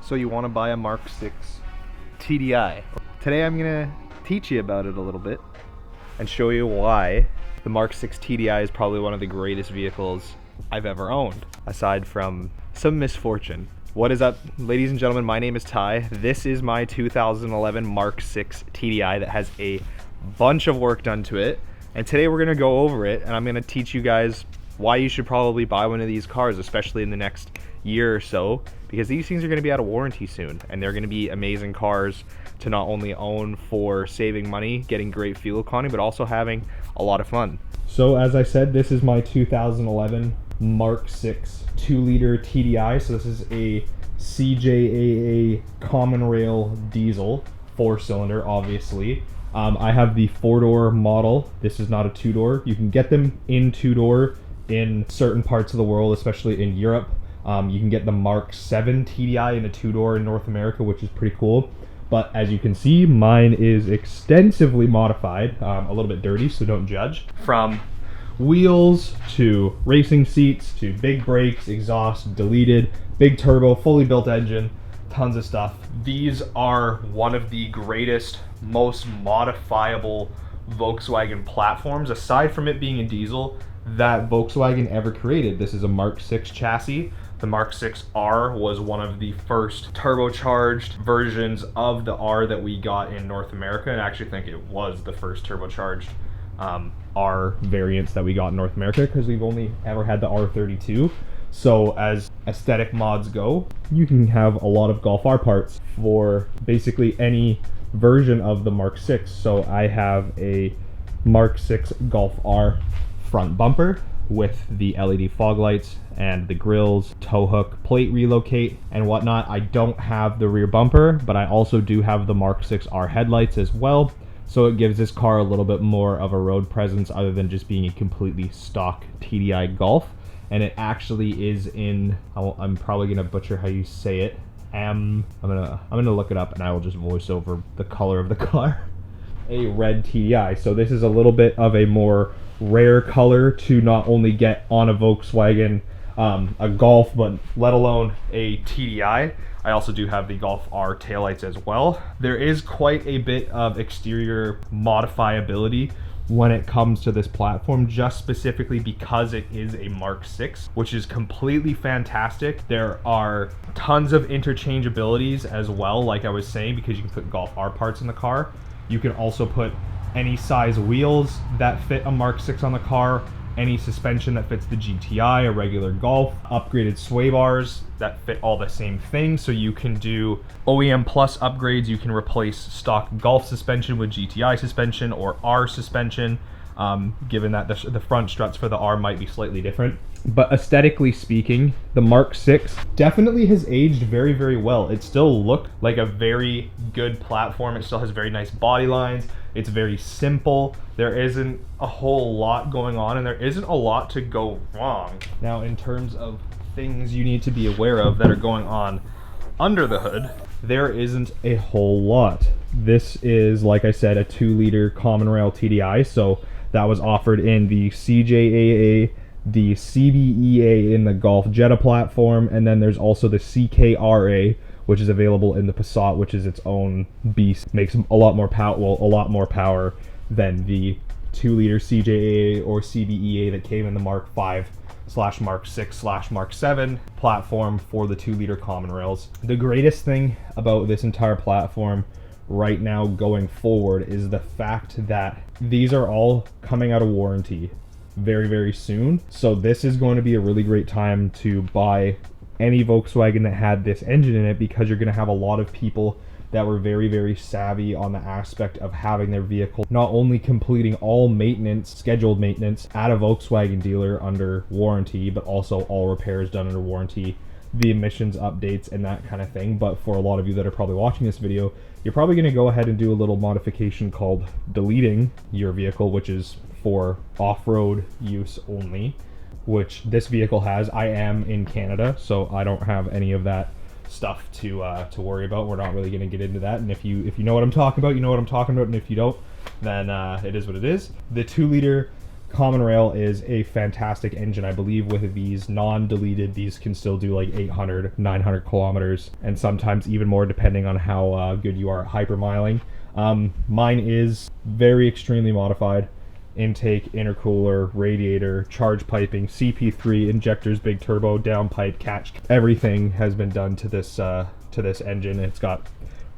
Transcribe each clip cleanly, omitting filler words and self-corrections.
So you want to buy a Mark 6 TDI. Today I'm going to teach you about it a little bit and show you why the Mark 6 TDI is probably one of the greatest vehicles I've ever owned, aside from some misfortune. What is up, ladies and gentlemen? My name is Ty. This is my 2011 Mark 6 TDI that has a bunch of work done to it. And today we're gonna go over it, and I'm gonna teach you guys why you should probably buy one of these cars, especially in the next year or so, because these things are gonna be out of warranty soon, and they're gonna be amazing cars to not only own for saving money, getting great fuel economy, but also having a lot of fun. So as I said, this is my 2011 Mark 6 2-liter TDI. So this is a CJAA common rail diesel, 4-cylinder, obviously. I have the 4-door model. This is not a 2-door. You can get them in 2-door in certain parts of the world, especially in Europe. You can get the Mark 7 TDI in a 2-door in North America, which is pretty cool. But as you can see, mine is extensively modified, a little bit dirty, so don't judge. From wheels to racing seats to big brakes, exhaust deleted, big turbo, fully built engine, tons of stuff. These are one of the greatest, most modifiable Volkswagen platforms, aside from it being a diesel, that Volkswagen ever created. This is a Mark 6 chassis. The Mark 6R was one of the first turbocharged versions of the R that we got in North America, and I actually think it was the first turbocharged R variants that we got in North America, because we've only ever had the R32. So as aesthetic mods go, you can have a lot of Golf R parts for basically any version of the Mark 6. So I have a Mark 6 Golf R front bumper with the LED fog lights and the grills, tow hook, plate relocate, and whatnot. I don't have the rear bumper, but I also do have the Mark 6R headlights as well. So it gives this car a little bit more of a road presence other than just being a completely stock TDI Golf. And it actually is in, I'm probably gonna butcher how you say it. I'm gonna look it up and I will just voice over the color of the car. A red TDI. So this is a little bit of a more rare color to not only get on a Volkswagen, a Golf, but let alone a TDI. I also do have the Golf R taillights as well. There is quite a bit of exterior modifiability when it comes to this platform, just specifically because it is a Mark 6, which is completely fantastic. There are tons of interchangeabilities as well, like I was saying, because you can put Golf R parts in the car. You can also put any size wheels that fit a Mark 6 on the car, any suspension that fits the GTI, a regular Golf, upgraded sway bars that fit all the same thing. So you can do OEM plus upgrades. You can replace stock Golf suspension with GTI suspension or R suspension, given that the front struts for the R might be slightly different. But aesthetically speaking, the Mark 6 definitely has aged very, very well. It still looks like a very good platform. It still has very nice body lines. It's very simple. There isn't a whole lot going on, and there isn't a lot to go wrong. Now, in terms of things you need to be aware of that are going on under the hood, there isn't a whole lot. This is, like I said, a 2-liter common rail TDI, so that was offered in the CJAA, the CBEA in the Golf Jetta platform, and then there's also the CKRA, which is available in the Passat, which is its own beast. Makes a lot more power than the 2-liter CJAA or CBEA that came in the Mark 5/Mark 6/Mark 7 platform for the 2-liter common rails. The greatest thing about this entire platform right now going forward is the fact that these are all coming out of warranty very, very soon. So this is going to be a really great time to buy any Volkswagen that had this engine in it, because you're going to have a lot of people that were very, very savvy on the aspect of having their vehicle not only completing all maintenance, scheduled maintenance at a Volkswagen dealer under warranty, but also all repairs done under warranty, the emissions updates and that kind of thing. But for a lot of you that are probably watching this video, you're probably going to go ahead and do a little modification called deleting your vehicle, which is for off-road use only, which this vehicle has. I am in Canada, so I don't have any of that stuff to worry about. We're not really going to get into that, and if you know what I'm talking about, you know what I'm talking about, and if you don't, then it is what it is. The 2-liter Common rail is a fantastic engine. I believe with these non-deleted, these can still do like 800, 900 kilometers, and sometimes even more depending on how good you are at hypermiling. Mine is very extremely modified. Intake, intercooler, radiator, charge piping, CP3, injectors, big turbo, downpipe, catch. Everything has been done to this engine. It's got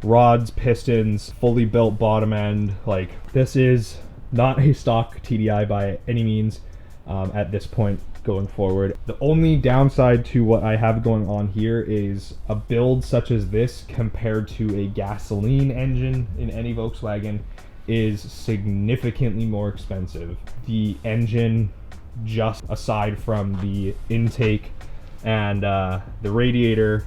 rods, pistons, fully built bottom end. Like, this is not a stock TDI by any means at this point going forward. The only downside to what I have going on here is a build such as this compared to a gasoline engine in any Volkswagen is significantly more expensive. The engine, just aside from the intake and the radiator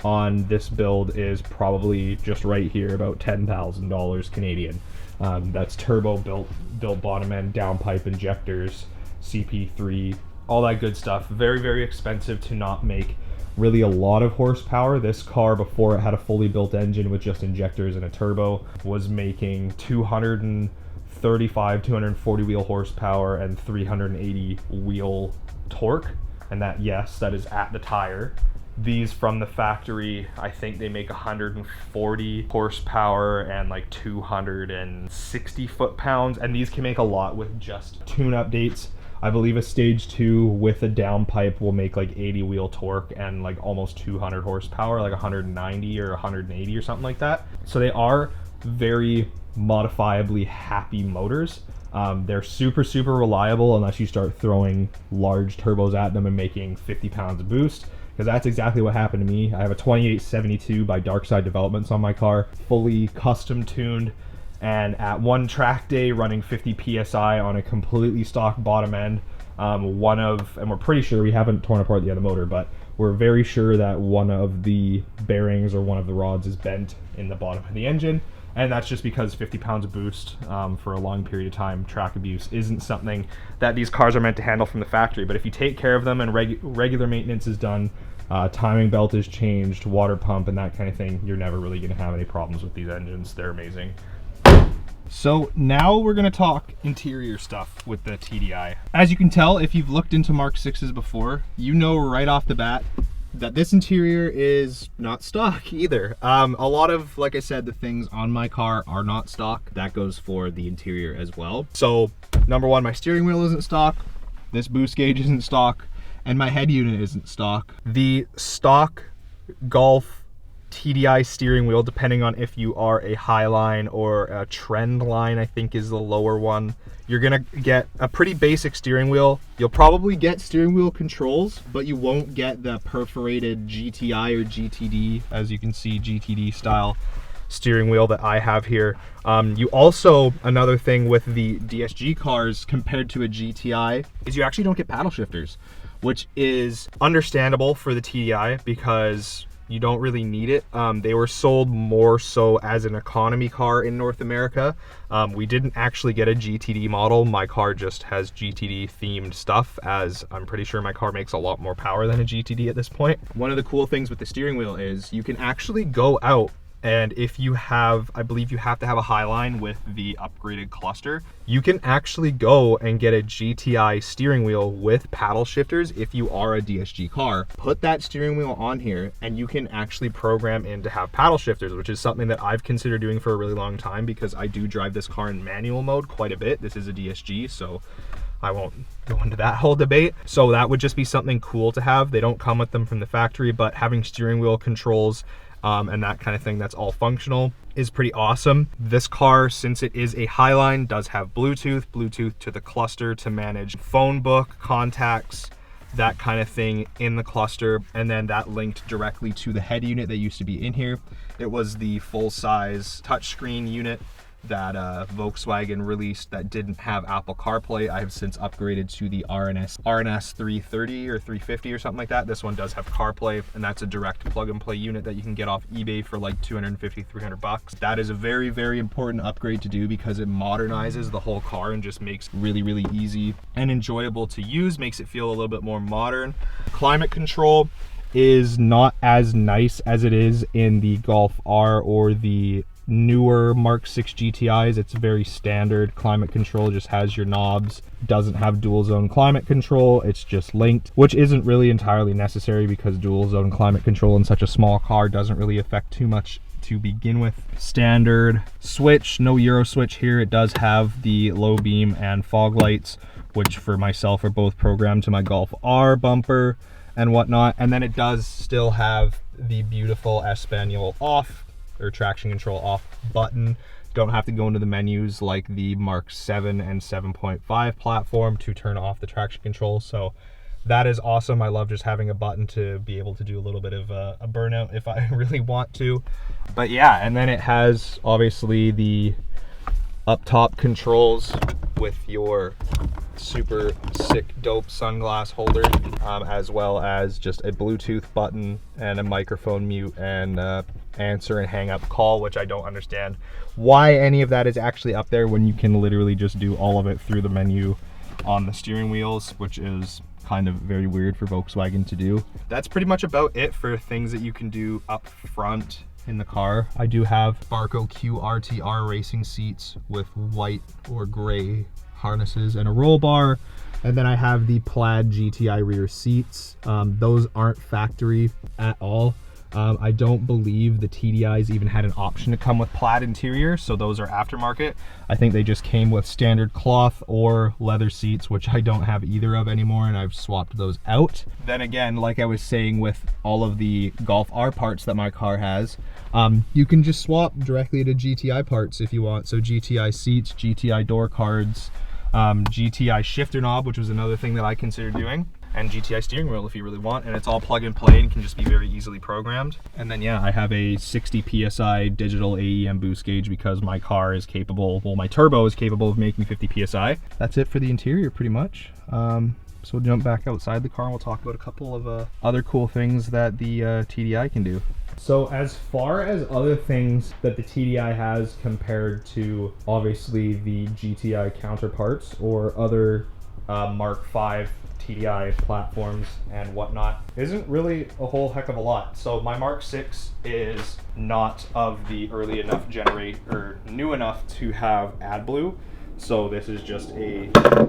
on this build, is probably just right here about $10,000 Canadian. That's turbo, built bottom end, downpipe, injectors, CP3, all that good stuff. Very, very expensive to not make really a lot of horsepower. This car, before it had a fully built engine with just injectors and a turbo, was making 235, 240 wheel horsepower and 380 wheel torque. And that, yes, that is at the tire. These from the factory, I think they make 140 horsepower and like 260 foot-pounds, and these can make a lot with just tune updates. I believe a stage 2 with a downpipe will make like 80 wheel torque and like almost 200 horsepower, like 190 or 180 or something like that. So they are very modifiably happy motors. They're super, super reliable unless you start throwing large turbos at them and making 50 pounds of boost, because that's exactly what happened to me. I have a 2872 by Darkside Developments on my car, fully custom tuned, and at one track day running 50 psi on a completely stock bottom end, and we're pretty sure, we haven't torn apart the other motor, but we're very sure that one of the bearings or one of the rods is bent in the bottom of the engine. And that's just because 50 pounds of boost for a long period of time, track abuse, isn't something that these cars are meant to handle from the factory. But if you take care of them and regular maintenance is done, timing belt is changed, water pump and that kind of thing, you're never really going to have any problems with these engines. They're amazing. So now we're going to talk interior stuff with the TDI. As you can tell, if you've looked into Mark 6s before, you know right off the bat that this interior is not stock either. A lot of, like I said, the things on my car are not stock. That goes for the interior as well. So number one, my steering wheel isn't stock, this boost gauge isn't stock, and my head unit isn't stock. The stock Golf TDI steering wheel, depending on if you are a Highline or a Trend line, I think is the lower one, you're gonna get a pretty basic steering wheel. You'll probably get steering wheel controls, but you won't get the perforated GTI or GTD, as you can see, GTD style steering wheel that I have here. You also, another thing with the DSG cars compared to a GTI is you actually don't get paddle shifters, which is understandable for the TDI because you don't really need it. They were sold more so as an economy car in North America. We didn't actually get a GTD model. My car just has GTD themed stuff, as I'm pretty sure my car makes a lot more power than a GTD at this point. One of the cool things with the steering wheel is you can actually go out, and if you have, I believe you have to have a Highline with the upgraded cluster, you can actually go and get a GTI steering wheel with paddle shifters if you are a DSG car. Put that steering wheel on here and you can actually program in to have paddle shifters, which is something that I've considered doing for a really long time because I do drive this car in manual mode quite a bit. This is a DSG, so I won't go into that whole debate. So that would just be something cool to have. They don't come with them from the factory, but having steering wheel controls and that kind of thing that's all functional is pretty awesome. This car, since it is a Highline, does have Bluetooth to the cluster to manage phone book, contacts, that kind of thing in the cluster, and then that linked directly to the head unit that used to be in here. It was the full-size touchscreen unit that Volkswagen released that didn't have Apple CarPlay. I have since upgraded to the RNS 330 or 350 or something like that. This one does have CarPlay, and that's a direct plug and play unit that you can get off eBay for like 250, 300 bucks. That is a very, very important upgrade to do because it modernizes the whole car and just makes really, really easy and enjoyable to use, makes it feel a little bit more modern. Climate control is not as nice as it is in the Golf R or the newer Mark 6 GTIs, it's very standard. Climate control just has your knobs, doesn't have dual zone climate control, it's just linked, which isn't really entirely necessary because dual zone climate control in such a small car doesn't really affect too much to begin with. Standard switch, no Euro switch here. It does have the low beam and fog lights, which for myself are both programmed to my Golf R bumper and whatnot. And then it does still have the beautiful Espanol off, or traction control off button. Don't have to go into the menus like the Mark 7 and 7.5 platform to turn off the traction control. So that is awesome. I love just having a button to be able to do a little bit of a burnout if I really want to. But yeah, and then it has obviously the up top controls with your super sick dope sunglass holder, as well as just a Bluetooth button and a microphone mute and answer and hang up call, which I don't understand why any of that is actually up there when you can literally just do all of it through the menu on the steering wheels, which is kind of very weird for Volkswagen to do. That's pretty much about it for things that you can do up front in the car. I do have Barco QRTR racing seats with white or gray harnesses and a roll bar, and then I have the plaid GTI rear seats. Those aren't factory at all. I don't believe the TDIs even had an option to come with plaid interior, so those are aftermarket. I think they just came with standard cloth or leather seats, which I don't have either of anymore, and I've swapped those out. Then again, like I was saying with all of the Golf R parts that my car has, you can just swap directly to GTI parts if you want. So GTI seats, GTI door cards, GTI shifter knob, which was another thing that I considered doing, and GTI steering wheel if you really want, and it's all plug and play and can just be very easily programmed. And then yeah, I have a 60 PSI digital AEM boost gauge because my car is capable, well, my turbo is capable of making 50 PSI. That's it for the interior pretty much. So we'll jump back outside the car and we'll talk about a couple of other cool things that the TDI can do. So as far as other things that the TDI has compared to obviously the GTI counterparts or other Mark 5 TDI platforms and whatnot, isn't really a whole heck of a lot. So my Mark 6 is not of the early enough or new enough to have AdBlue. So this is just a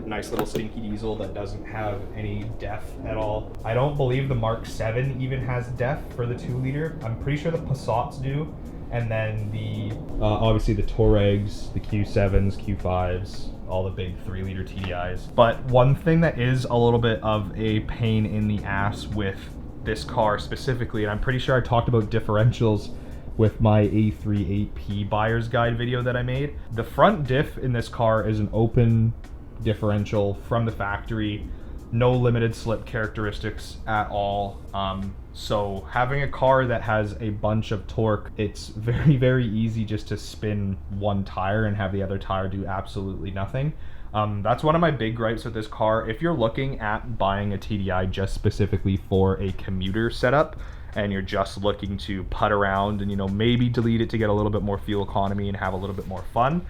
nice little stinky diesel that doesn't have any DEF at all. I don't believe the Mark 7 even has DEF for the 2-liter. I'm pretty sure the Passats do. And then the obviously the Touaregs, the Q7s, Q5s, all the big 3-liter TDIs. But one thing that is a little bit of a pain in the ass with this car specifically, and I'm pretty sure I talked about differentials with my A3 8P buyer's guide video that I made. The front diff in this car is an open differential from the factory, no limited slip characteristics at all. So having a car that has a bunch of torque, it's very, very easy just to spin one tire and have the other tire do absolutely nothing. That's one of my big gripes with this car. If you're looking at buying a TDI just specifically for a commuter setup, and you're just looking to putt around and, you know, maybe delete it to get a little bit more fuel economy and have a little bit more fun,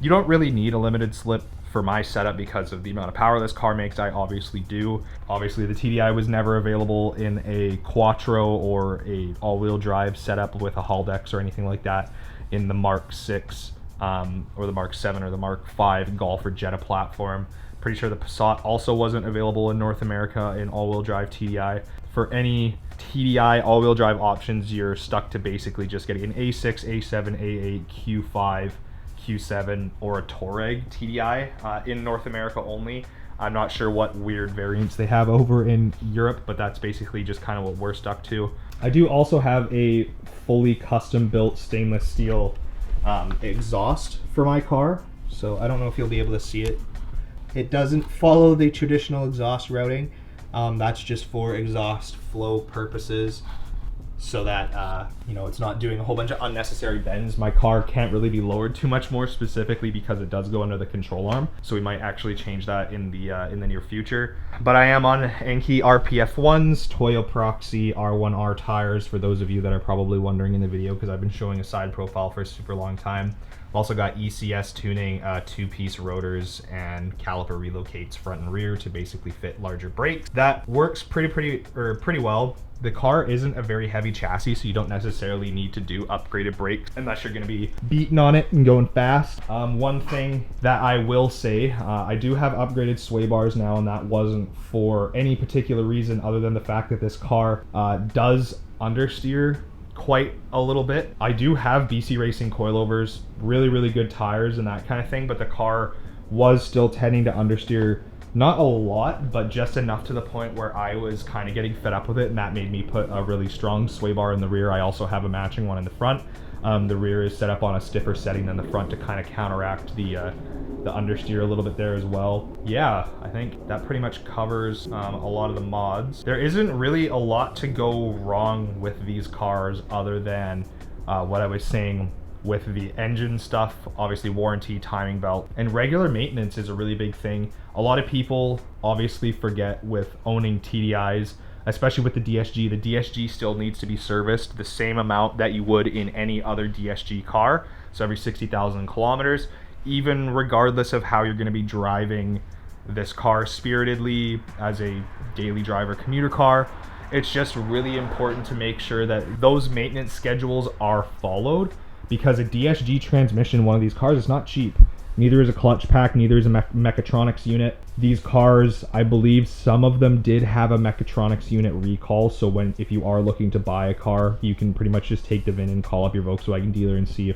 you don't really need a limited slip for my setup because of the amount of power this car makes. I obviously do. Obviously the TDI was never available in a Quattro or a all-wheel drive setup with a Haldex or anything like that in the Mark 6 or the Mark 7 or the Mark 5 Golf or Jetta platform. Pretty sure the Passat also wasn't available in North America in all-wheel drive TDI. For any TDI all-wheel drive options, you're stuck to basically just getting an A6, A7, A8, Q5, Q7, or a Touareg TDI in North America only. I'm not sure what weird variants they have over in Europe, but that's basically just kind of what we're stuck to. I do also have a fully custom-built stainless steel exhaust for my car, so I don't know if you'll be able to see it. It doesn't follow the traditional exhaust routing. That's just for exhaust flow purposes, so that you know, it's not doing a whole bunch of unnecessary bends. My car can't really be lowered too much more, specifically because it does go under the control arm, so we might actually change that in the near future. But I am on Enkei RPF1s, Toyo Proxy R1R tires, for those of you that are probably wondering in the video, because I've been showing a side profile for a super long time. I've also got ECS tuning, 2-piece rotors, and caliper relocates front and rear to basically fit larger brakes. That works pretty well. The car isn't a very heavy chassis, so you don't necessarily need to do upgraded brakes unless you're going to be beating on it and going fast. One thing that I will say, I do have upgraded sway bars now, and that wasn't for any particular reason other than the fact that this car does understeer quite a little bit. I do have BC Racing coilovers, really good tires and that kind of thing, but the car was still tending to understeer. Not a lot, but just enough to the point where I was kind of getting fed up with it, and that made me put a really strong sway bar in the rear. I also have a matching one in the front. The rear is set up on a stiffer setting than the front to kind of counteract the understeer a little bit there as well. Yeah, I think that pretty much covers a lot of the mods. There isn't really a lot to go wrong with these cars other than what I was saying with the engine stuff. Obviously warranty, timing belt, and regular maintenance is a really big thing. A lot of people obviously forget with owning TDIs, especially with the DSG. The DSG still needs to be serviced the same amount that you would in any other DSG car, so every 60,000 kilometers, even regardless of how you're going to be driving this car spiritedly as a daily driver commuter car. It's just really important to make sure that those maintenance schedules are followed, because a DSG transmission, one of these cars, is not cheap. Neither is a clutch pack, neither is a mechatronics unit. These cars, I believe some of them did have a mechatronics unit recall, so if you are looking to buy a car, you can pretty much just take the VIN and call up your Volkswagen dealer and see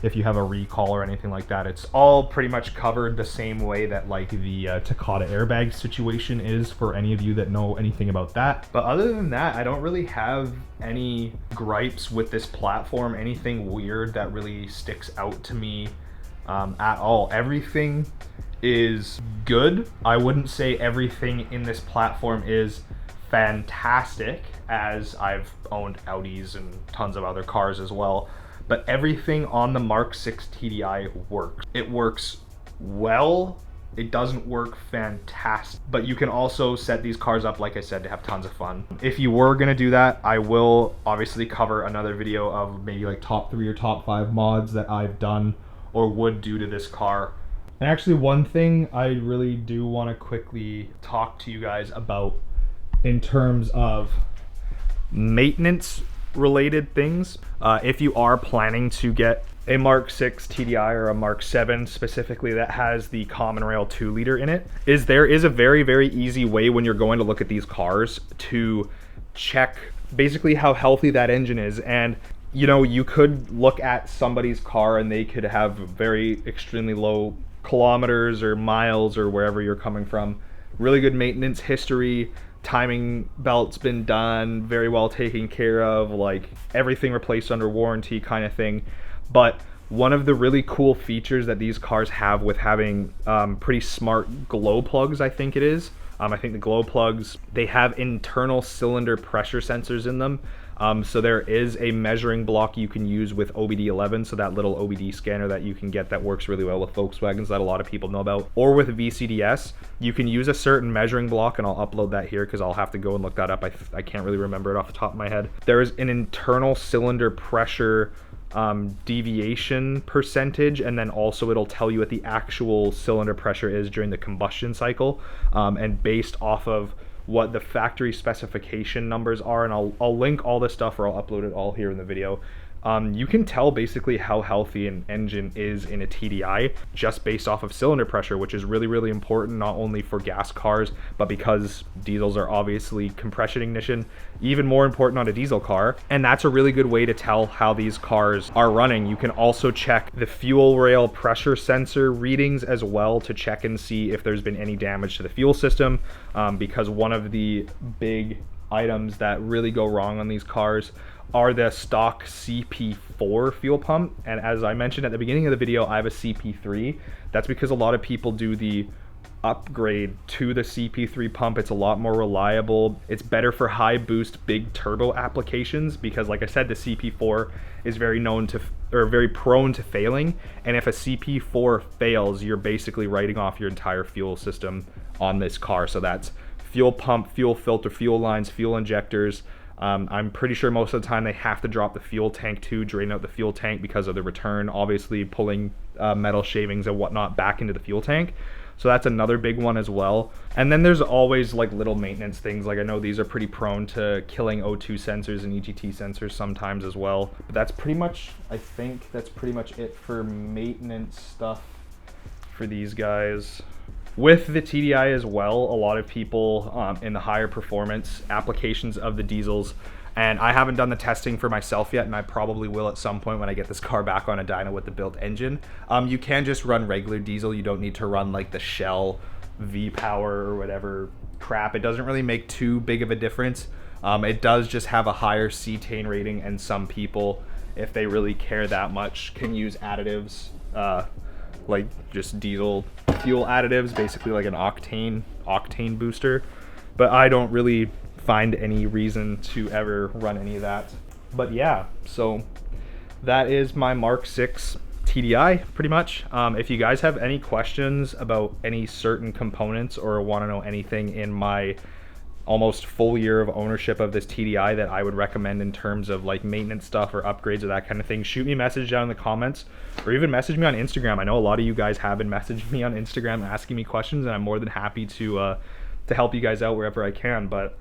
if you have a recall or anything like that. It's all pretty much covered the same way that like the Takata airbag situation is, for any of you that know anything about that. But other than that, I don't really have any gripes with this platform, anything weird that really sticks out to me at all. Everything is good. I wouldn't say everything in this platform is fantastic, as I've owned Audis and tons of other cars as well. But everything on the Mark 6 TDI works. It works well. It doesn't work fantastic, but you can also set these cars up, like I said, to have tons of fun. If you were gonna do that, I will obviously cover another video of maybe like top 3 or top 5 mods that I've done or would do to this car. And actually, one thing I really do want to quickly talk to you guys about in terms of maintenance related things. If you are planning to get a Mark 6 TDI or a Mark 7 specifically that has the common rail 2-liter in it, there is a very easy way when you're going to look at these cars to check basically how healthy that engine is. And you know, you could look at somebody's car and they could have very extremely low kilometers or miles or wherever you're coming from, really good maintenance history, timing belt's been done, very well taken care of, like everything replaced under warranty kind of thing. But one of the really cool features that these cars have with having pretty smart glow plugs, I think it is, I think the glow plugs, they have internal cylinder pressure sensors in them. So there is a measuring block you can use with OBD11, so that little OBD scanner that you can get that works really well with Volkswagens that a lot of people know about, or with VCDS. You can use a certain measuring block, and I'll upload that here because I'll have to go and look that up. I can't really remember it off the top of my head. There is an internal cylinder pressure deviation percentage, and then also it'll tell you what the actual cylinder pressure is during the combustion cycle, and based off of what the factory specification numbers are, and I'll link all this stuff, or I'll upload it all here in the video. You can tell basically how healthy an engine is in a TDI just based off of cylinder pressure, which is really important, not only for gas cars, but because diesels are obviously compression ignition, even more important on a diesel car. And that's a really good way to tell how these cars are running. You can also check the fuel rail pressure sensor readings as well to check and see if there's been any damage to the fuel system, because one of the big items that really go wrong on these cars are the stock CP4 fuel pump. And as I mentioned at the beginning of the video, I have a CP3. That's because a lot of people do the upgrade to the CP3 pump. It's a lot more reliable. It's better for high boost, big turbo applications because, like I said, the CP4 is very prone to failing. And if a CP4 fails, you're basically writing off your entire fuel system on this car. So that's fuel pump, fuel filter, fuel lines, fuel injectors. I'm pretty sure most of the time they have to drop the fuel tank too, drain out the fuel tank because of the return, obviously pulling metal shavings and whatnot back into the fuel tank. So that's another big one as well. And then there's always like little maintenance things. Like I know these are pretty prone to killing O2 sensors and EGT sensors sometimes as well. But that's pretty much, I think that's pretty much it for maintenance stuff for these guys. With the TDI as well, a lot of people in the higher performance applications of the diesels, and I haven't done the testing for myself yet, and I probably will at some point when I get this car back on a dyno with the built engine. You can just run regular diesel. You don't need to run like the Shell V-Power or whatever crap. It doesn't really make too big of a difference. It does just have a higher cetane rating, and some people, if they really care that much, can use additives, like just diesel fuel additives, basically like an octane booster. But I don't really find any reason to ever run any of that. But yeah, so that is my Mark 6 TDI pretty much. If you guys have any questions about any certain components or want to know anything in my almost full year of ownership of this TDI that I would recommend in terms of like maintenance stuff or upgrades or that kind of thing, shoot me a message down in the comments, or even message me on Instagram. I know a lot of you guys have been messaging me on Instagram asking me questions, and I'm more than happy to help you guys out wherever I can. But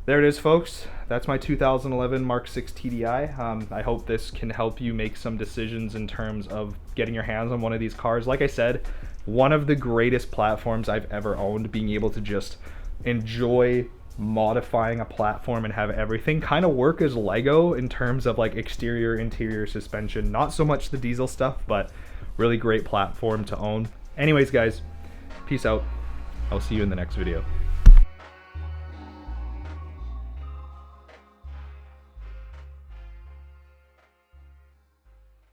there it is, folks. That's my 2011 Mark 6 TDI. I hope this can help you make some decisions in terms of getting your hands on one of these cars. Like I said, one of the greatest platforms I've ever owned, being able to just enjoy modifying a platform and have everything kind of work as Lego in terms of like exterior, interior, suspension. Not so much the diesel stuff, but really great platform to own. Anyways, guys, peace out. I'll see you in the next video.